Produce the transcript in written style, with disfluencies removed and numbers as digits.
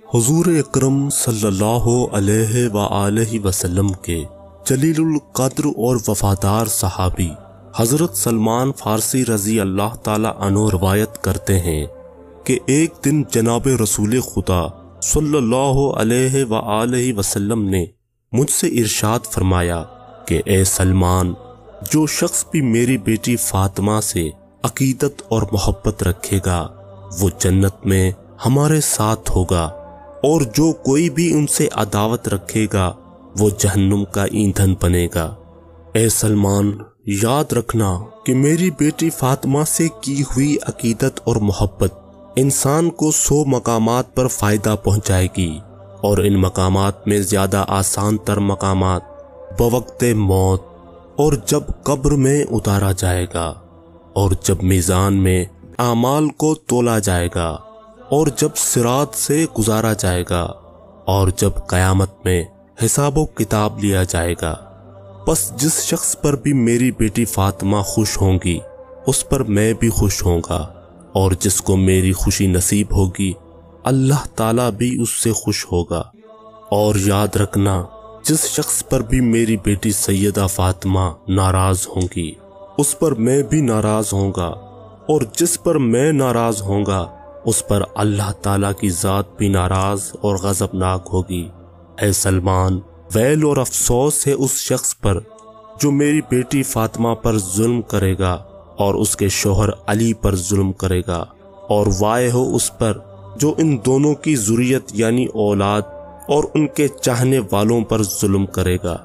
حضور اکرم صلی اللہ علیہ وآلہ وسلم کے جلیل القدر اور وفادار صحابی حضرت سلمان فارسی رضی اللہ تعالی عنہ روایت کرتے ہیں کہ ایک دن جناب رسول خدا صلی اللہ علیہ وآلہ وسلم نے مجھ سے ارشاد فرمایا کہ اے سلمان، جو شخص بھی میری بیٹی فاطمہ سے عقیدت اور محبت رکھے گا وہ جنت میں ہمارے ساتھ ہوگا، اور جو کوئی بھی ان سے عداوت رکھے گا وہ جہنم کا ایندھن بنے گا۔ اے سلمان، یاد رکھنا کہ میری بیٹی فاطمہ سے کی ہوئی عقیدت اور محبت انسان کو 100 مقامات پر فائدہ پہنچائے گی، اور ان مقامات میں زیادہ آسان تر مقامات بوقت موت، اور جب قبر میں اتارا جائے گا، اور جب میزان میں اعمال کو تولا جائے گا، اور جب صراط سے گزارا جائے گا، اور جب قیامت میں حساب و کتاب لیا جائے گا۔ بس جس شخص پر بھی میری بیٹی فاطمہ خوش ہوں گی اس پر میں بھی خوش ہوں گا، اور جس کو میری خوشی نصیب ہوگی اللہ تعالیٰ بھی اس سے خوش ہوگا۔ اور یاد رکھنا، جس شخص پر بھی میری بیٹی سیدہ فاطمہ ناراض ہوں گی اس پر میں بھی ناراض ہوں گا، اور جس پر میں ناراض ہوں گا اس پر اللہ تعالیٰ کی ذات بھی ناراض اور غضبناک ہوگی۔ اے سلمان، ویل اور افسوس ہے اس شخص پر جو میری بیٹی فاطمہ پر ظلم کرے گا اور اس کے شوہر علی پر ظلم کرے گا، اور وائے ہو اس پر جو ان دونوں کی ذریت یعنی اولاد اور ان کے چاہنے والوں پر ظلم کرے گا۔